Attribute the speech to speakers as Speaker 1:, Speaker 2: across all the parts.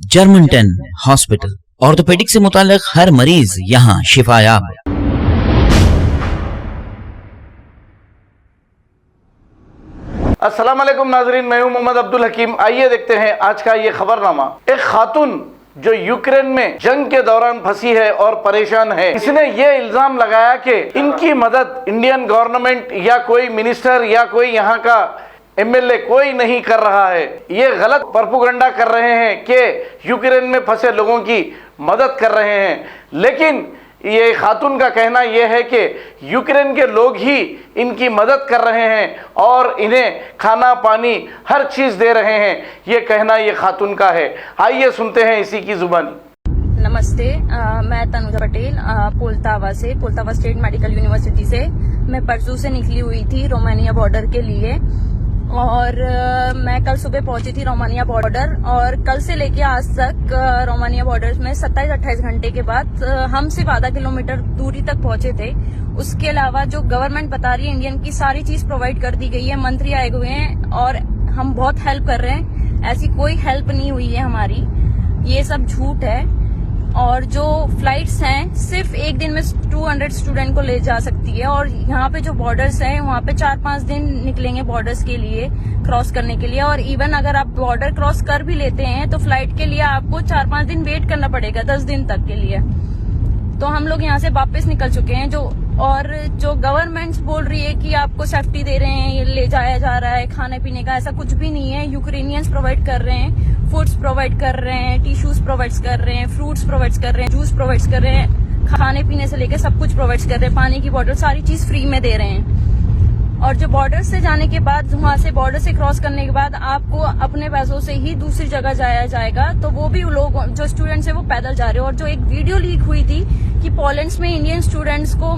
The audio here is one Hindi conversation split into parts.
Speaker 1: जर्मनटन हॉस्पिटल, ऑर्थोपेडिक से मुताल्लिक हर मरीज यहाँ शिफायाब।
Speaker 2: अस्सलाम वालेकुम नाजरीन, मैं हूं मोहम्मद अब्दुल हकीम। आइए देखते हैं आज का ये खबरनामा। एक खातून जो यूक्रेन में जंग के दौरान फंसी है और परेशान है, इसने ये इल्जाम लगाया कि इनकी मदद इंडियन गवर्नमेंट या कोई मिनिस्टर या कोई यहाँ का एमएलए कोई नहीं कर रहा है। ये गलत प्रोपेगेंडा कर रहे हैं कि यूक्रेन में फंसे लोगों की मदद कर रहे हैं, लेकिन ये खातून का कहना यह है कि यूक्रेन के लोग ही इनकी मदद कर रहे हैं और इन्हें खाना पानी हर चीज़ दे रहे हैं। ये कहना ये खातून का है। आइए सुनते हैं इसी की जुबानी।
Speaker 3: नमस्ते, मैं Tanuja Patel Poltava State Medical University से। मैं परसों से निकली हुई थी रोमानिया बॉर्डर के लिए और मैं कल सुबह पहुंची थी रोमानिया बॉर्डर, और कल से लेके आज तक रोमानिया बॉर्डर में 27-28 घंटे के बाद हम सिर्फ आधा किलोमीटर दूरी तक पहुंचे थे। उसके अलावा जो गवर्नमेंट बता रही है इंडियन की सारी चीज प्रोवाइड कर दी गई है, मंत्री आए हुए हैं और हम बहुत हेल्प कर रहे हैं। ऐसी कोई हेल्प नहीं हुई है हमारी, ये सब झूठ है। और जो फ्लाइट्स हैं सिर्फ एक दिन में 200 स्टूडेंट को ले जा सकती है, और यहाँ पे जो बॉर्डर्स हैं वहाँ पे 4-5 दिन निकलेंगे बॉर्डर्स के लिए क्रॉस करने के लिए। और इवन अगर आप बॉर्डर क्रॉस कर भी लेते हैं तो फ्लाइट के लिए आपको 4-5 दिन वेट करना पड़ेगा, 10 दिन तक के लिए। तो हम लोग यहाँ से वापस निकल चुके हैं। जो गवर्नमेंट बोल रही है कि आपको सेफ्टी दे रहे हैं, ये ले जाया जा रहा है खाने पीने का, ऐसा कुछ भी नहीं है। यूक्रेनियंस प्रोवाइड कर रहे हैं, फूड्स प्रोवाइड कर रहे हैं, टिश्यूज प्रोवाइड कर रहे हैं, फ्रूट्स प्रोवाइड कर रहे हैं, जूस प्रोवाइड कर रहे हैं, खाने पीने से लेकर सब कुछ प्रोवाइड कर रहे हैं, पानी की बोतल सारी चीज फ्री में दे रहे हैं। और जो बॉर्डर से जाने के बाद, वहां से बॉर्डर से क्रॉस करने के बाद आपको अपने पैसों से ही दूसरी जगह जाया जाएगा। तो वो भी लोग जो स्टूडेंट्स है वो पैदल जा रहे हैं। और जो एक वीडियो लीक हुई थी कि पोलैंड में इंडियन स्टूडेंट्स को,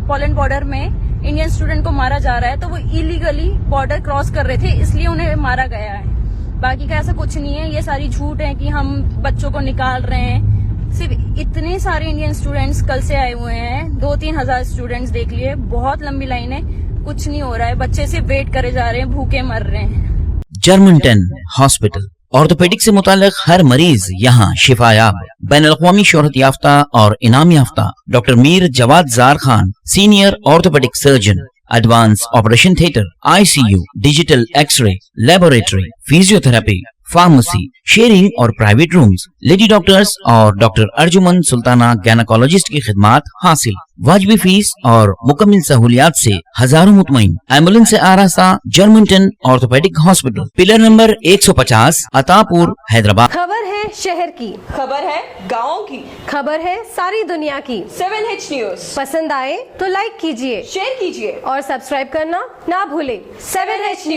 Speaker 3: पोलैंड बॉर्डर में इंडियन स्टूडेंट को मारा जा रहा है, तो वो इलीगली बॉर्डर क्रॉस कर रहे थे इसलिए उन्हें मारा गया है। बाकी का ऐसा कुछ नहीं है, ये सारी झूठ है कि हम बच्चों को निकाल रहे हैं। सिर्फ इतने सारे इंडियन स्टूडेंट्स कल से आए हुए हैं, 2-3 हजार स्टूडेंट्स देख लिए, बहुत लंबी लाइन है, कुछ नहीं हो रहा है। बच्चे सिर्फ वेट करे जा रहे हैं, भूखे मर रहे हैं।
Speaker 1: जर्मनटन हॉस्पिटल, ऑर्थोपेडिक से मुताल्लिक हर मरीज यहाँ शिफायाब। बैनुल-अक़वामी शोहरत याफ्ता और इनाम याफ्ता doctor Mir Jawad Zar Khan, senior orthopaedic surgeon, advance operation theatre, ICU, digital x-ray, laboratory, physiotherapy, pharmacy, sharing और प्राइवेट रूम्स, लेडी डॉक्टर्स और डॉक्टर अर्जुमन सुल्ताना गायनेकोलॉजिस्ट की खिदमात हासिल। वाजिबी फीस और मुकम्मल सहूलियात से हजारों मुतमईन। एम्बुलेंस से आरास्ता Germanten orthopaedic hospital, pillar number 150, Attapur, Hyderabad.
Speaker 4: खबर है शहर की,
Speaker 5: खबर है गाँव की,
Speaker 4: खबर है सारी दुनिया की।
Speaker 5: 7H न्यूज
Speaker 4: पसंद आए तो लाइक कीजिए,
Speaker 5: शेयर कीजिए
Speaker 4: और सब्सक्राइब करना ना भूले।
Speaker 5: 7H news.